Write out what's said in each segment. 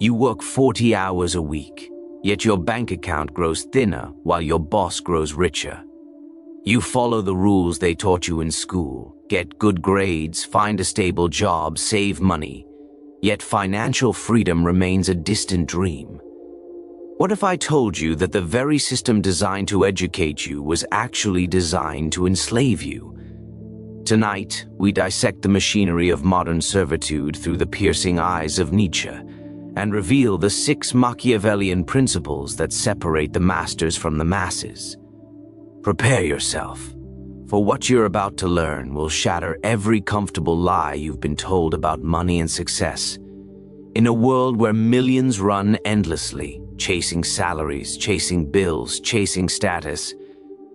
You work 40 hours a week, yet your bank account grows thinner while your boss grows richer. You follow the rules they taught you in school, get good grades, find a stable job, save money, yet financial freedom remains a distant dream. What if I told you that the very system designed to educate you was actually designed to enslave you? Tonight, we dissect the machinery of modern servitude through the piercing eyes of Nietzsche and reveal the 6 Machiavellian principles that separate the masters from the masses. Prepare yourself, for what you're about to learn will shatter every comfortable lie you've been told about money and success. In a world where millions run endlessly, chasing salaries, chasing bills, chasing status,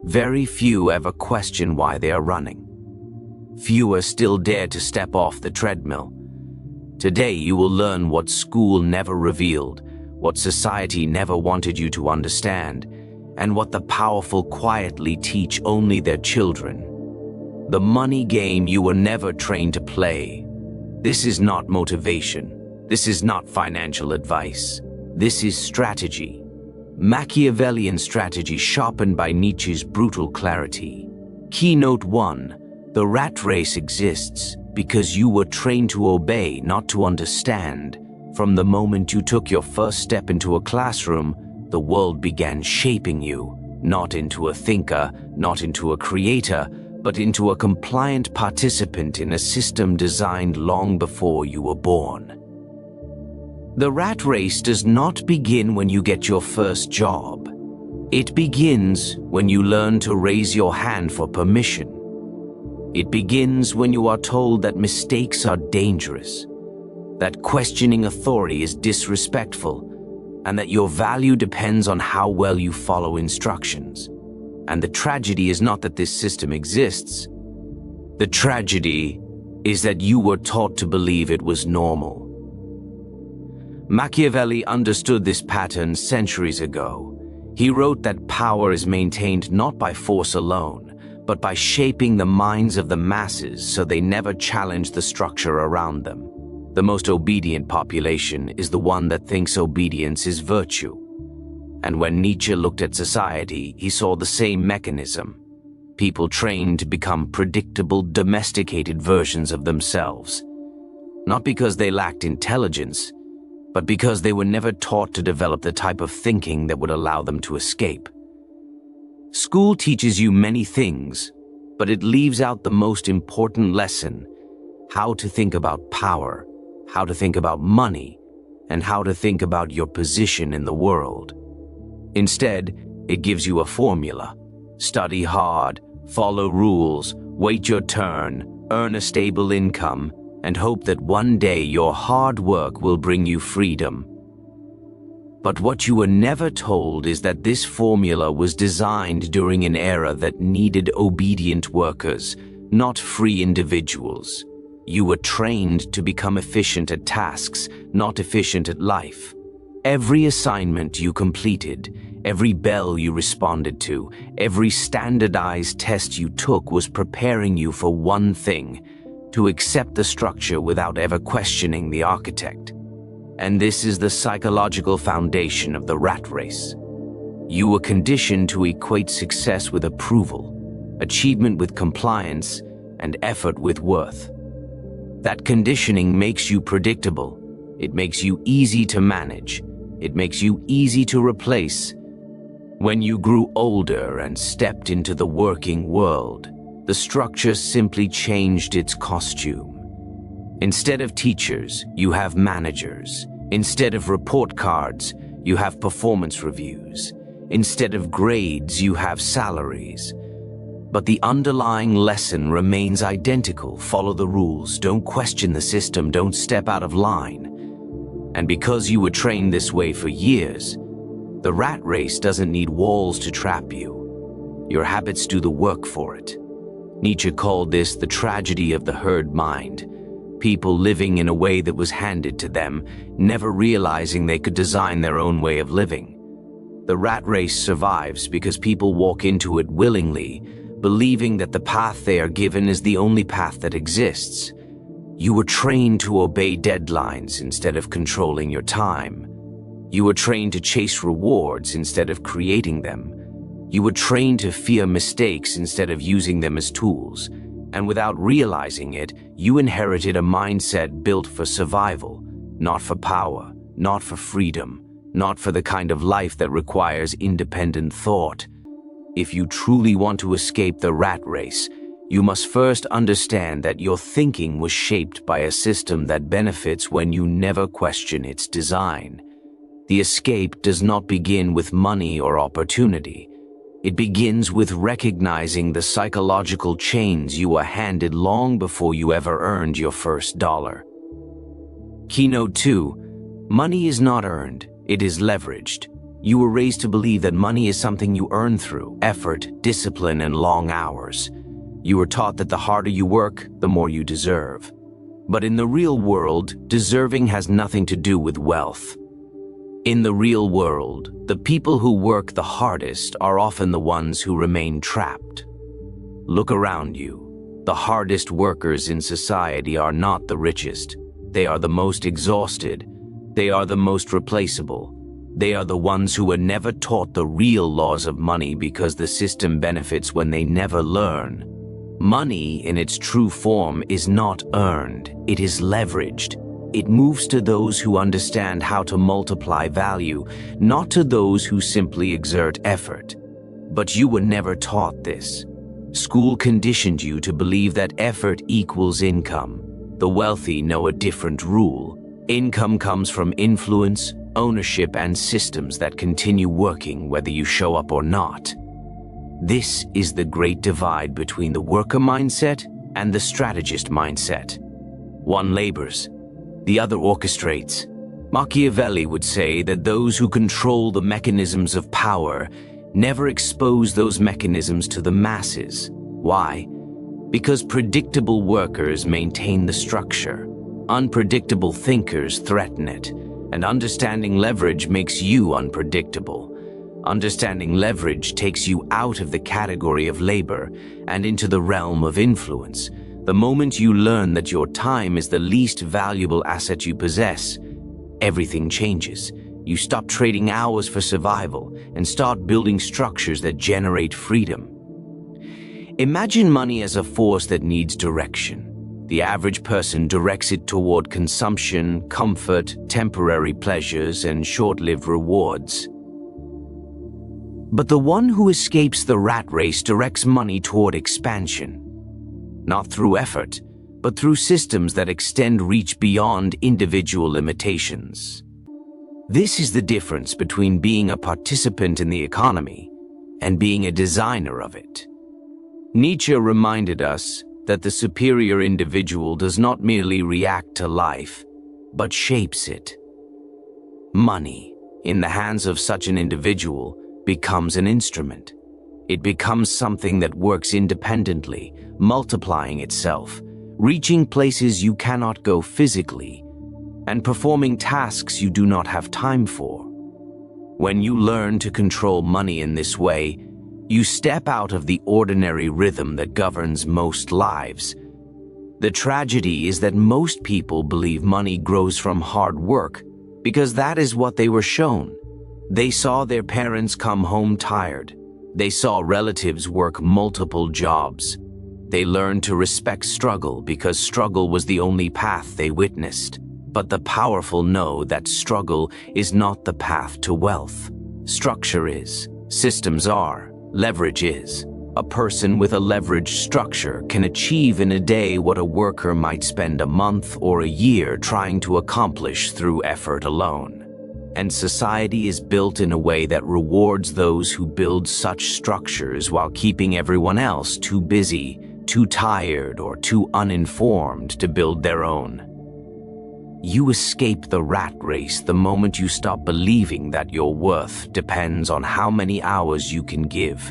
very few ever question why they are running. Fewer still dare to step off the treadmill. Today you will learn what school never revealed, what society never wanted you to understand, and what the powerful quietly teach only their children. The money game you were never trained to play. This is not motivation. This is not financial advice. This is strategy. Machiavellian strategy sharpened by Nietzsche's brutal clarity. Keynote 1. The rat race exists because you were trained to obey, not to understand. From the moment you took your first step into a classroom, the world began shaping you, not into a thinker, not into a creator, but into a compliant participant in a system designed long before you were born. The rat race does not begin when you get your first job. It begins when you learn to raise your hand for permission. It begins when you are told that mistakes are dangerous, that questioning authority is disrespectful, and that your value depends on how well you follow instructions. And the tragedy is not that this system exists. The tragedy is that you were taught to believe it was normal. Machiavelli understood this pattern centuries ago. He wrote that power is maintained not by force alone, but by shaping the minds of the masses so they never challenge the structure around them. The most obedient population is the one that thinks obedience is virtue. And when Nietzsche looked at society, he saw the same mechanism. People trained to become predictable, domesticated versions of themselves. Not because they lacked intelligence, but because they were never taught to develop the type of thinking that would allow them to escape. School teaches you many things, but it leaves out the most important lesson: how to think about power, how to think about money, and how to think about your position in the world. Instead, it gives you a formula. Study hard, follow rules, wait your turn, earn a stable income, and hope that one day your hard work will bring you freedom. But what you were never told is that this formula was designed during an era that needed obedient workers, not free individuals. You were trained to become efficient at tasks, not efficient at life. Every assignment you completed, every bell you responded to, every standardized test you took was preparing you for one thing: to accept the structure without ever questioning the architect. And this is the psychological foundation of the rat race. You were conditioned to equate success with approval, achievement with compliance, and effort with worth. That conditioning makes you predictable. It makes you easy to manage. It makes you easy to replace. When you grew older and stepped into the working world, the structure simply changed its costume. Instead of teachers, you have managers. Instead of report cards, you have performance reviews. Instead of grades, you have salaries. But the underlying lesson remains identical. Follow the rules, don't question the system, don't step out of line. And because you were trained this way for years, the rat race doesn't need walls to trap you. Your habits do the work for it. Nietzsche called this the tragedy of the herd mind. People living in a way that was handed to them, never realizing they could design their own way of living. The rat race survives because people walk into it willingly, believing that the path they are given is the only path that exists. You were trained to obey deadlines instead of controlling your time. You were trained to chase rewards instead of creating them. You were trained to fear mistakes instead of using them as tools. And without realizing it, you inherited a mindset built for survival, not for power, not for freedom, not for the kind of life that requires independent thought. If you truly want to escape the rat race, you must first understand that your thinking was shaped by a system that benefits when you never question its design. The escape does not begin with money or opportunity. It begins with recognizing the psychological chains you were handed long before you ever earned your first dollar. Keynote 2. Money is not earned, it is leveraged. You were raised to believe that money is something you earn through effort, discipline, and long hours. You were taught that the harder you work, the more you deserve. But in the real world, deserving has nothing to do with wealth. In the real world, the people who work the hardest are often the ones who remain trapped. Look around you. The hardest workers in society are not the richest. They are the most exhausted. They are the most replaceable. They are the ones who were never taught the real laws of money because the system benefits when they never learn. Money, in its true form, is not earned. It is leveraged. It moves to those who understand how to multiply value, not to those who simply exert effort. But you were never taught this. School conditioned you to believe that effort equals income. The wealthy know a different rule. Income comes from influence, ownership, and systems that continue working whether you show up or not. This is the great divide between the worker mindset and the strategist mindset. One labors, the other orchestrates. Machiavelli would say that those who control the mechanisms of power never expose those mechanisms to the masses. Why? Because predictable workers maintain the structure. Unpredictable thinkers threaten it. And understanding leverage makes you unpredictable. Understanding leverage takes you out of the category of labor and into the realm of influence. The moment you learn that your time is the least valuable asset you possess, everything changes. You stop trading hours for survival and start building structures that generate freedom. Imagine money as a force that needs direction. The average person directs it toward consumption, comfort, temporary pleasures, and short-lived rewards. But the one who escapes the rat race directs money toward expansion. Not through effort, but through systems that extend reach beyond individual limitations. This is the difference between being a participant in the economy and being a designer of it. Nietzsche reminded us that the superior individual does not merely react to life, but shapes it. Money, in the hands of such an individual, becomes an instrument. It becomes something that works independently, multiplying itself, reaching places you cannot go physically, and performing tasks you do not have time for. When you learn to control money in this way, you step out of the ordinary rhythm that governs most lives. The tragedy is that most people believe money grows from hard work because that is what they were shown. They saw their parents come home tired. They saw relatives work multiple jobs. They learned to respect struggle because struggle was the only path they witnessed. But the powerful know that struggle is not the path to wealth. Structure is. Systems are. Leverage is. A person with a leveraged structure can achieve in a day what a worker might spend a month or a year trying to accomplish through effort alone. And society is built in a way that rewards those who build such structures while keeping everyone else too busy, too tired, or too uninformed to build their own. You escape the rat race the moment you stop believing that your worth depends on how many hours you can give.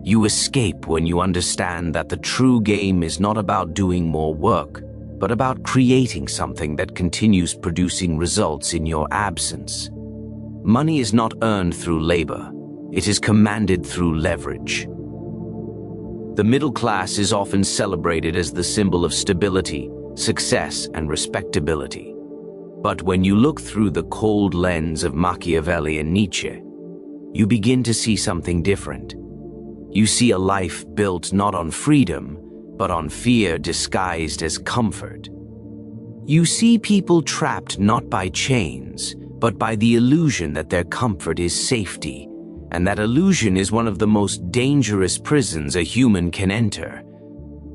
You escape when you understand that the true game is not about doing more work, but about creating something that continues producing results in your absence. Money is not earned through labor. It is commanded through leverage. The middle class is often celebrated as the symbol of stability, success, and respectability. But when you look through the cold lens of Machiavelli and Nietzsche, you begin to see something different. You see a life built not on freedom, but on fear disguised as comfort. You see people trapped not by chains, but by the illusion that their comfort is safety, and that illusion is one of the most dangerous prisons a human can enter.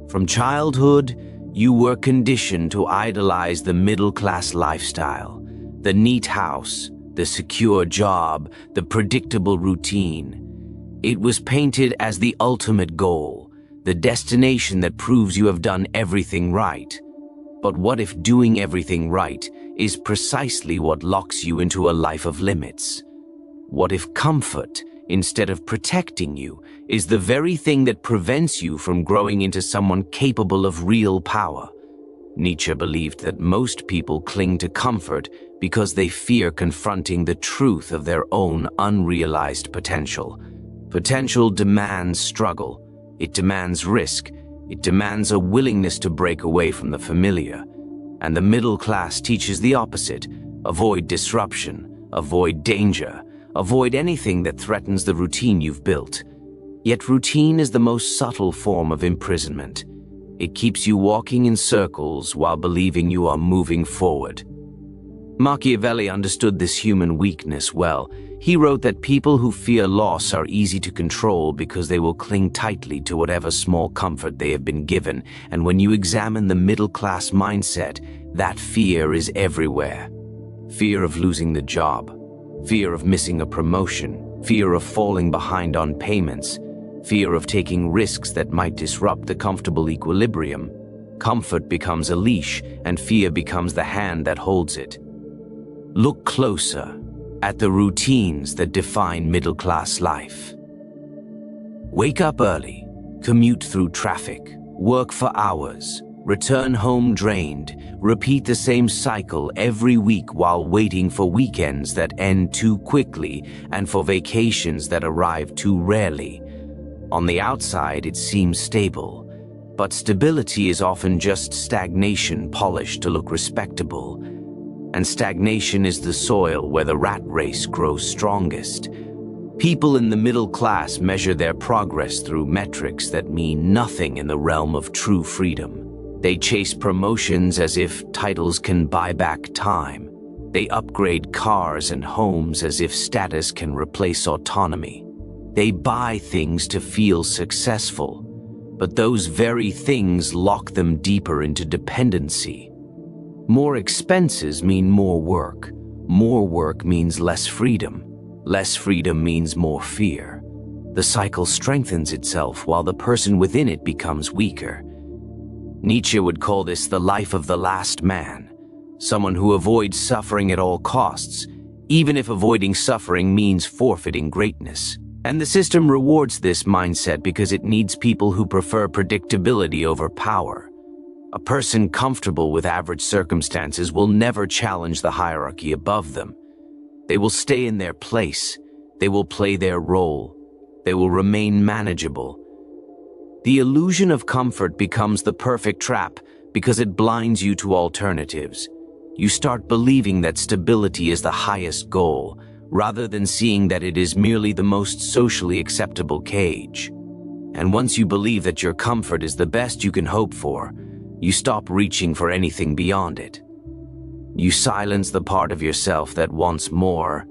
From childhood, you were conditioned to idolize the middle-class lifestyle, the neat house, the secure job, the predictable routine. It was painted as the ultimate goal, the destination that proves you have done everything right. But what if doing everything right is precisely what locks you into a life of limits? What if comfort, instead of protecting you, is the very thing that prevents you from growing into someone capable of real power? Nietzsche believed that most people cling to comfort because they fear confronting the truth of their own unrealized potential. Potential demands struggle. It demands risk. It demands a willingness to break away from the familiar. And the middle class teaches the opposite. Avoid disruption. Avoid danger. Avoid anything that threatens the routine you've built. Yet routine is the most subtle form of imprisonment. It keeps you walking in circles while believing you are moving forward. Machiavelli understood this human weakness well. He wrote that people who fear loss are easy to control because they will cling tightly to whatever small comfort they have been given. And when you examine the middle-class mindset, that fear is everywhere. Fear of losing the job, fear of missing a promotion, fear of falling behind on payments, fear of taking risks that might disrupt the comfortable equilibrium. Comfort becomes a leash, and fear becomes the hand that holds it. Look closer at the routines that define middle-class life. Wake up early, commute through traffic, work for hours, return home drained, repeat the same cycle every week while waiting for weekends that end too quickly and for vacations that arrive too rarely. On the outside, it seems stable, but stability is often just stagnation polished to look respectable. And stagnation is the soil where the rat race grows strongest. People in the middle class measure their progress through metrics that mean nothing in the realm of true freedom. They chase promotions as if titles can buy back time. They upgrade cars and homes as if status can replace autonomy. They buy things to feel successful, but those very things lock them deeper into dependency. More expenses mean more work. More work means less freedom. Less freedom means more fear. The cycle strengthens itself while the person within it becomes weaker. Nietzsche would call this the life of the last man, someone who avoids suffering at all costs, even if avoiding suffering means forfeiting greatness. And the system rewards this mindset because it needs people who prefer predictability over power. A person comfortable with average circumstances will never challenge the hierarchy above them. They will stay in their place. They will play their role. They will remain manageable. The illusion of comfort becomes the perfect trap because it blinds you to alternatives. You start believing that stability is the highest goal, rather than seeing that it is merely the most socially acceptable cage. And once you believe that your comfort is the best you can hope for, you stop reaching for anything beyond it. You silence the part of yourself that wants more.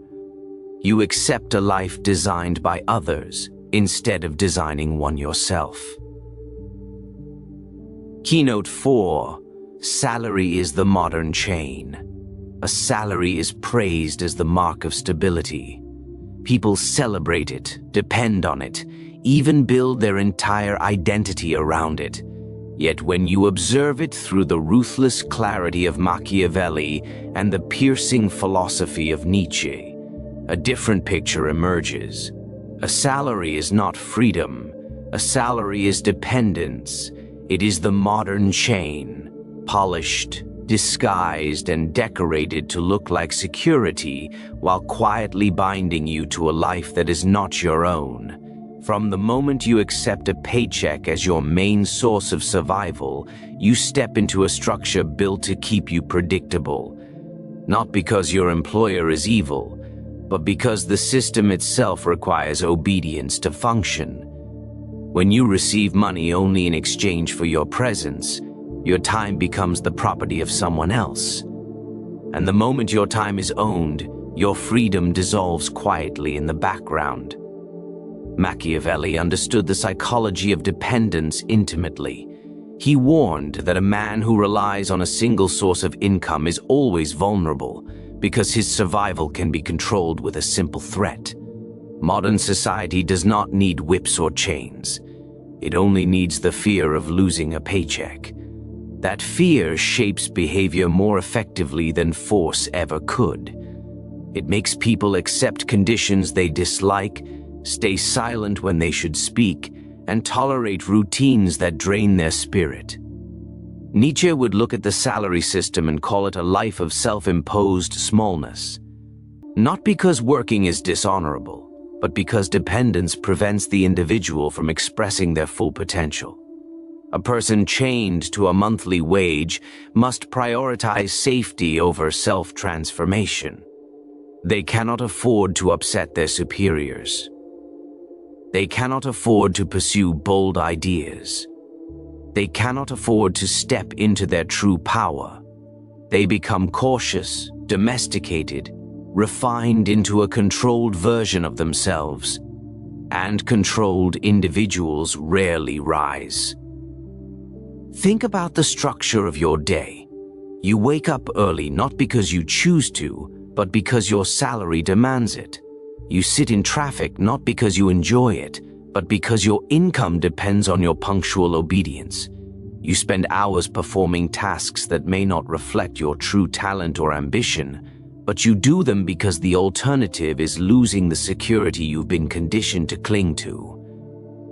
You accept a life designed by others instead of designing one yourself. Keynote 4. Salary is the modern chain. A salary is praised as the mark of stability. People celebrate it, depend on it, even build their entire identity around it. Yet when you observe it through the ruthless clarity of Machiavelli and the piercing philosophy of Nietzsche, a different picture emerges. A salary is not freedom. A salary is dependence. It is the modern chain, polished, disguised, and decorated to look like security while quietly binding you to a life that is not your own. From the moment you accept a paycheck as your main source of survival, you step into a structure built to keep you predictable. Not because your employer is evil, but because the system itself requires obedience to function. When you receive money only in exchange for your presence, your time becomes the property of someone else. And the moment your time is owned, your freedom dissolves quietly in the background. Machiavelli understood the psychology of dependence intimately. He warned that a man who relies on a single source of income is always vulnerable because his survival can be controlled with a simple threat. Modern society does not need whips or chains. It only needs the fear of losing a paycheck. That fear shapes behavior more effectively than force ever could. It makes people accept conditions they dislike, stay silent when they should speak, and tolerate routines that drain their spirit. Nietzsche would look at the salary system and call it a life of self-imposed smallness. Not because working is dishonorable, but because dependence prevents the individual from expressing their full potential. A person chained to a monthly wage must prioritize safety over self-transformation. They cannot afford to upset their superiors. They cannot afford to pursue bold ideas. They cannot afford to step into their true power. They become cautious, domesticated, refined into a controlled version of themselves. And controlled individuals rarely rise. Think about the structure of your day. You wake up early not because you choose to, but because your salary demands it. You sit in traffic not because you enjoy it, but because your income depends on your punctual obedience. You spend hours performing tasks that may not reflect your true talent or ambition, but you do them because the alternative is losing the security you've been conditioned to cling to.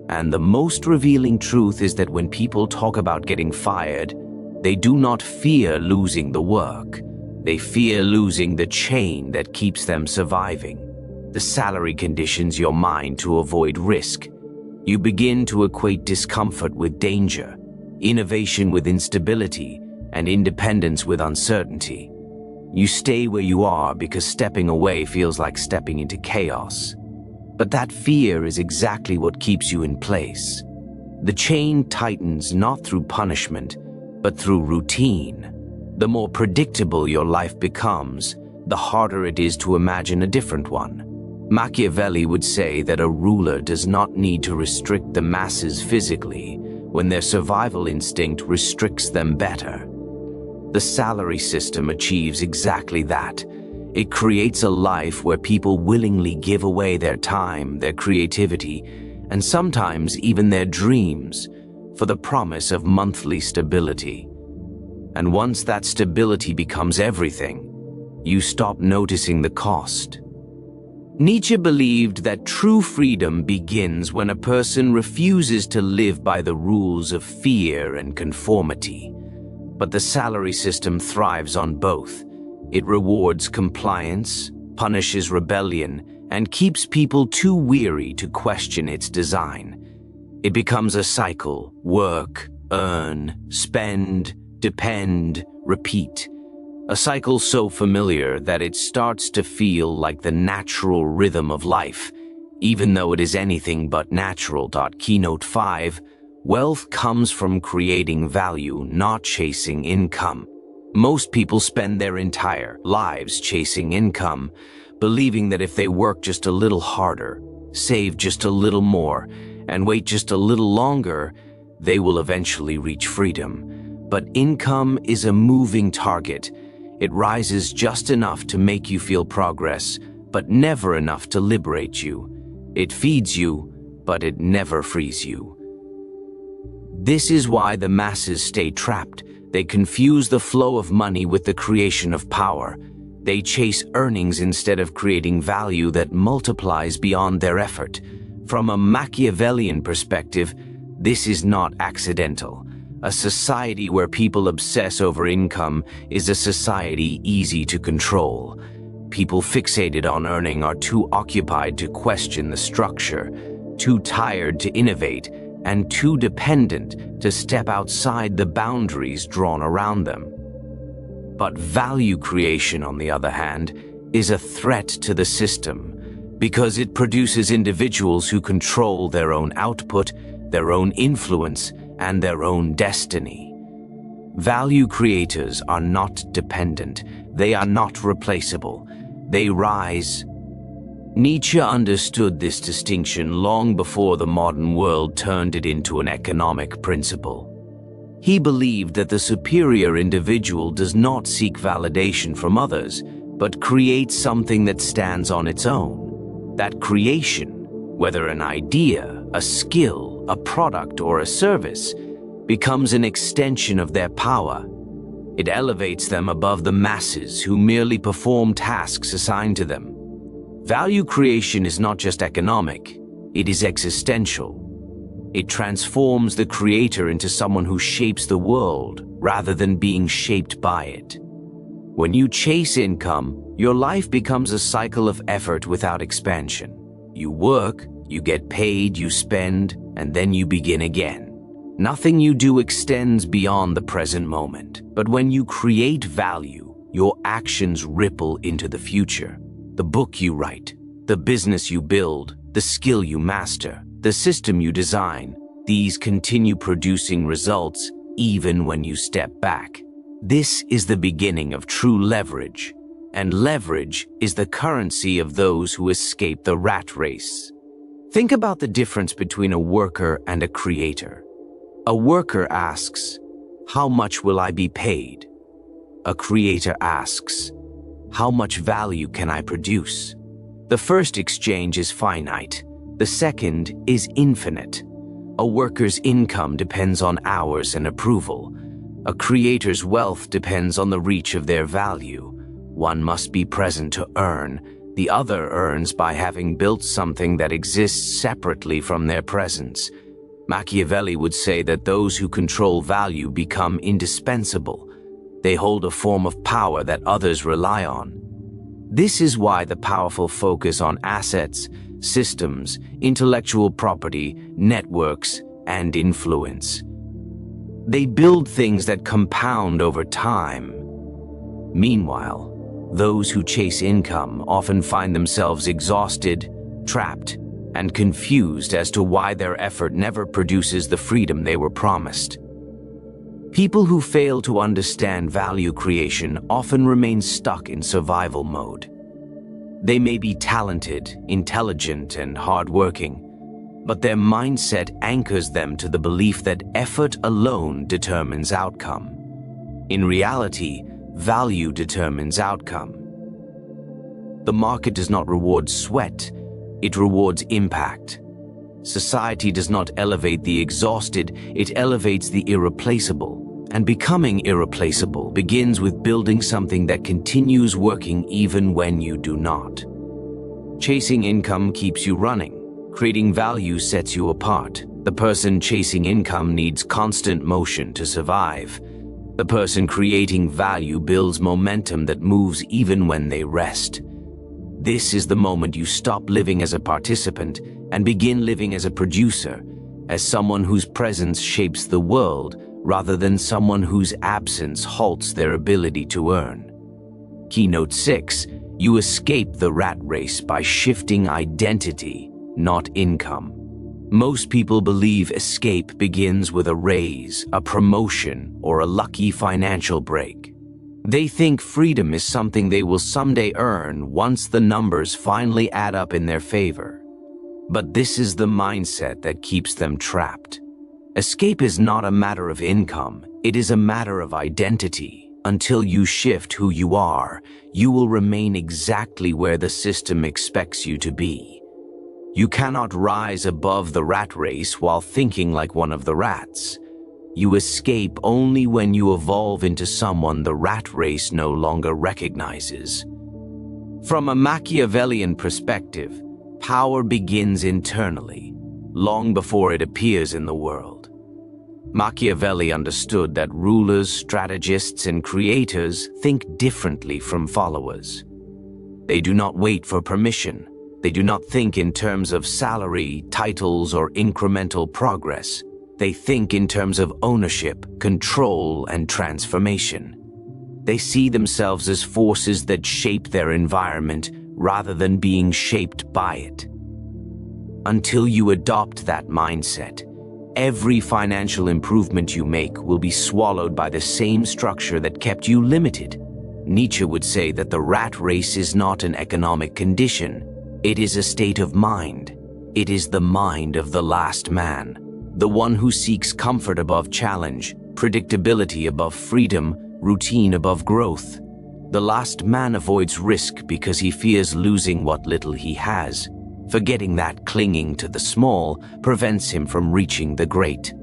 And the most revealing truth is that when people talk about getting fired, they do not fear losing the work. They fear losing the chain that keeps them surviving. The salary conditions your mind to avoid risk. You begin to equate discomfort with danger, innovation with instability, and independence with uncertainty. You stay where you are because stepping away feels like stepping into chaos. But that fear is exactly what keeps you in place. The chain tightens not through punishment, but through routine. The more predictable your life becomes, the harder it is to imagine a different one. Machiavelli would say that a ruler does not need to restrict the masses physically when their survival instinct restricts them better. The salary system achieves exactly that. It creates a life where people willingly give away their time, their creativity, and sometimes even their dreams for the promise of monthly stability. And once that stability becomes everything, you stop noticing the cost. Nietzsche believed that true freedom begins when a person refuses to live by the rules of fear and conformity. But the salary system thrives on both. It rewards compliance, punishes rebellion, and keeps people too weary to question its design. It becomes a cycle: work, earn, spend, depend, repeat. A cycle so familiar that it starts to feel like the natural rhythm of life, even though it is anything but natural. Keynote 5: Wealth comes from creating value, not chasing income. Most people spend their entire lives chasing income, believing that if they work just a little harder, save just a little more, and wait just a little longer, they will eventually reach freedom. But income is a moving target. It rises just enough to make you feel progress, but never enough to liberate you. It feeds you, but it never frees you. This is why the masses stay trapped. They confuse the flow of money with the creation of power. They chase earnings instead of creating value that multiplies beyond their effort. From a Machiavellian perspective, this is not accidental. A society where people obsess over income is a society easy to control. People fixated on earning are too occupied to question the structure. too tired to innovate, and too dependent to step outside the boundaries drawn around them. But value creation, on the other hand, is a threat to the system because it produces individuals who control their own output, their own influence, and their own destiny. Value creators are not dependent. They are not replaceable. They rise. Nietzsche understood this distinction long before the modern world turned it into an economic principle. He believed that the superior individual does not seek validation from others, but creates something that stands on its own. That creation, whether an idea, a skill, a product, or a service, becomes an extension of their power. It elevates them above the masses who merely perform tasks assigned to them. Value creation is not just economic, it is existential. It transforms the creator into someone who shapes the world rather than being shaped by it. When you chase income, your life becomes a cycle of effort without expansion. You work, you get paid, you spend, and then you begin again. Nothing you do extends beyond the present moment. But when you create value, your actions ripple into the future. The book you write, the business you build, the skill you master, the system you design, these continue producing results even when you step back. This is the beginning of true leverage, and leverage is the currency of those who escape the rat race. Think about the difference between a worker and a creator. A worker asks, "How much will I be paid?" A creator asks, "How much value can I produce?" The first exchange is finite. The second is infinite. A worker's income depends on hours and approval. A creator's wealth depends on the reach of their value. One must be present to earn. The other earns by having built something that exists separately from their presence. Machiavelli would say that those who control value become indispensable. They hold a form of power that others rely on. This is why the powerful focus on assets, systems, intellectual property, networks, and influence. They build things that compound over time. Meanwhile, those who chase income often find themselves exhausted, trapped, and confused as to why their effort never produces the freedom they were promised. People who fail to understand value creation often remain stuck in survival mode. They may be talented, intelligent, and hardworking, but their mindset anchors them to the belief that effort alone determines outcome. In reality, value determines outcome. The market does not reward sweat, it rewards impact. Society does not elevate the exhausted, it elevates the irreplaceable. And becoming irreplaceable begins with building something that continues working even when you do not. Chasing income keeps you running. Creating value sets you apart. The person chasing income needs constant motion to survive. The person creating value builds momentum that moves even when they rest. This is the moment you stop living as a participant and begin living as a producer, as someone whose presence shapes the world rather than someone whose absence halts their ability to earn. Keynote 6, you escape the rat race by shifting identity, not income. Most people believe escape begins with a raise, a promotion, or a lucky financial break. They think freedom is something they will someday earn once the numbers finally add up in their favor. But this is the mindset that keeps them trapped. Escape is not a matter of income, it is a matter of identity. Until you shift who you are, you will remain exactly where the system expects you to be. You cannot rise above the rat race while thinking like one of the rats. You escape only when you evolve into someone the rat race no longer recognizes. From a Machiavellian perspective, power begins internally, long before it appears in the world. Machiavelli understood that rulers, strategists, and creators think differently from followers. They do not wait for permission. They do not think in terms of salary, titles, or incremental progress. They think in terms of ownership, control, and transformation. They see themselves as forces that shape their environment rather than being shaped by it. Until you adopt that mindset, every financial improvement you make will be swallowed by the same structure that kept you limited. Nietzsche would say that the rat race is not an economic condition. It is a state of mind. It is the mind of the last man, the one who seeks comfort above challenge, predictability above freedom, routine above growth. The last man avoids risk because he fears losing what little he has, forgetting that clinging to the small prevents him from reaching the great.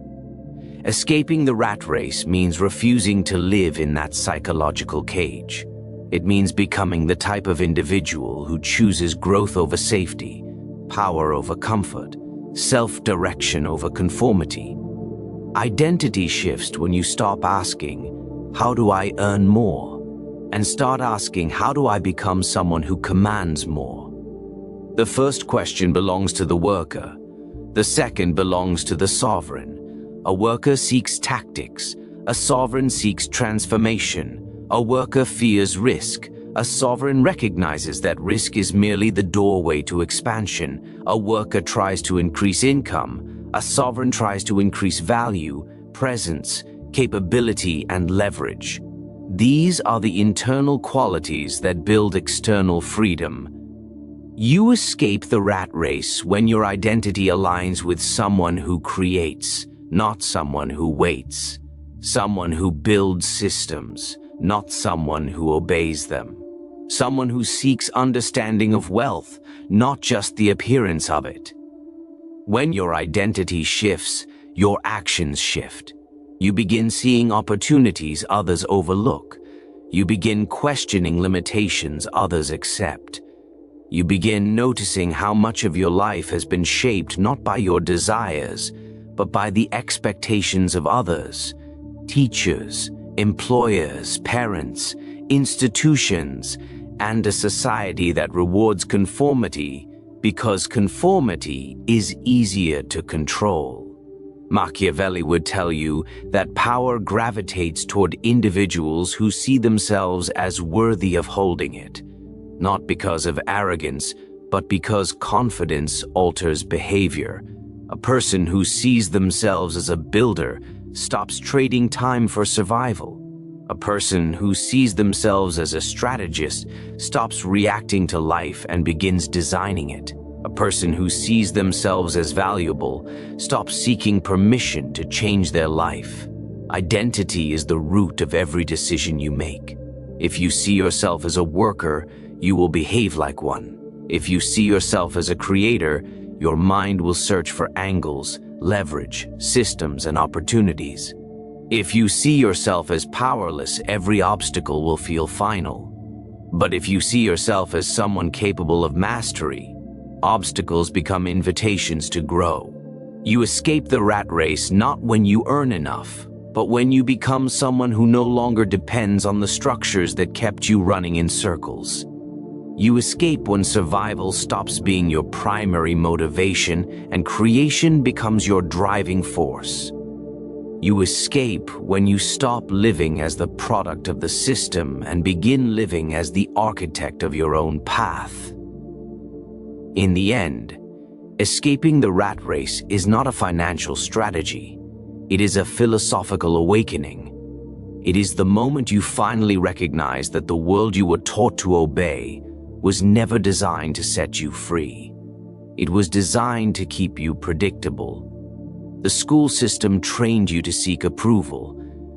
Escaping the rat race means refusing to live in that psychological cage. It means becoming the type of individual who chooses growth over safety, power over comfort, self-direction over conformity. Identity shifts when you stop asking, "How do I earn more?" and start asking, "How do I become someone who commands more?" The first question belongs to the worker. The second belongs to the sovereign. A worker seeks tactics. A sovereign seeks transformation. A worker fears risk. A sovereign recognizes that risk is merely the doorway to expansion. A worker tries to increase income. A sovereign tries to increase value, presence, capability, and leverage. These are the internal qualities that build external freedom. You escape the rat race when your identity aligns with someone who creates, not someone who waits. Someone who builds systems, not someone who obeys them. Someone who seeks understanding of wealth, not just the appearance of it. When your identity shifts, your actions shift. You begin seeing opportunities others overlook. You begin questioning limitations others accept. You begin noticing how much of your life has been shaped not by your desires, but by the expectations of others, teachers, employers, parents, institutions, and a society that rewards conformity because conformity is easier to control. Machiavelli would tell you that power gravitates toward individuals who see themselves as worthy of holding it, not because of arrogance, but because confidence alters behavior. A person who sees themselves as a builder stops trading time for survival. A person who sees themselves as a strategist stops reacting to life and begins designing it. A person who sees themselves as valuable stops seeking permission to change their life. Identity is the root of every decision you make. If you see yourself as a worker, you will behave like one. If you see yourself as a creator, your mind will search for angles, leverage, systems, and opportunities. If you see yourself as powerless, every obstacle will feel final. But if you see yourself as someone capable of mastery, obstacles become invitations to grow. You escape the rat race not when you earn enough, but when you become someone who no longer depends on the structures that kept you running in circles. You escape when survival stops being your primary motivation and creation becomes your driving force. You escape when you stop living as the product of the system and begin living as the architect of your own path. In the end, escaping the rat race is not a financial strategy. It is a philosophical awakening. It is the moment you finally recognize that the world you were taught to obey was never designed to set you free. It was designed to keep you predictable. The school system trained you to seek approval.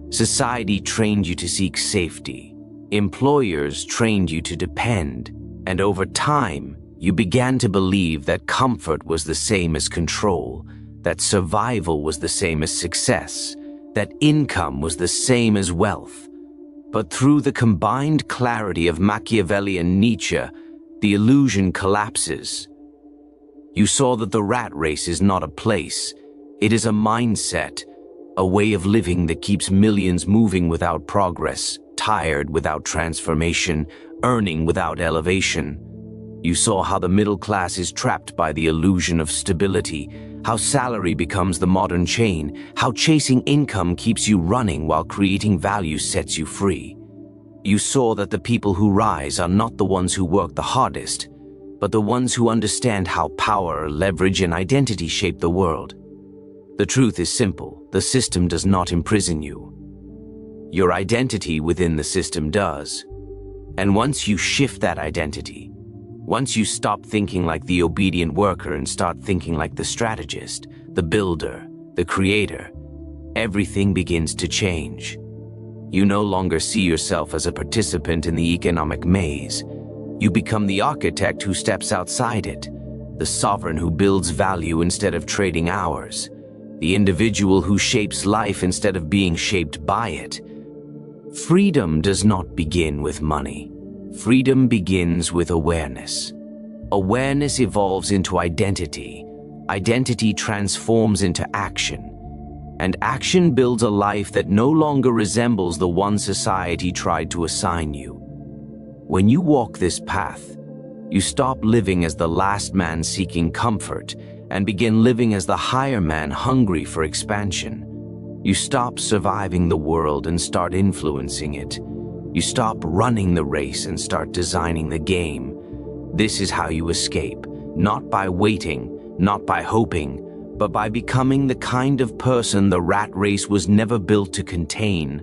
Society trained you to seek safety. Employers trained you to depend. And over time, you began to believe that comfort was the same as control, that survival was the same as success, that income was the same as wealth. But through the combined clarity of Machiavelli and Nietzsche, the illusion collapses. You saw that the rat race is not a place. It is a mindset, a way of living that keeps millions moving without progress, tired without transformation, earning without elevation. You saw how the middle class is trapped by the illusion of stability, how salary becomes the modern chain, how chasing income keeps you running while creating value sets you free. You saw that the people who rise are not the ones who work the hardest, but the ones who understand how power, leverage, and identity shape the world. The truth is simple: the system does not imprison you. Your identity within the system does. And once you shift that identity, once you stop thinking like the obedient worker and start thinking like the strategist, the builder, the creator, everything begins to change. You no longer see yourself as a participant in the economic maze. You become the architect who steps outside it, the sovereign who builds value instead of trading hours, the individual who shapes life instead of being shaped by it. Freedom does not begin with money. Freedom begins with awareness. Awareness evolves into identity. Identity transforms into action. And action builds a life that no longer resembles the one society tried to assign you. When you walk this path, you stop living as the last man seeking comfort and begin living as the higher man hungry for expansion. You stop surviving the world and start influencing it. You stop running the race and start designing the game. This is how you escape, not by waiting, not by hoping, but by becoming the kind of person the rat race was never built to contain.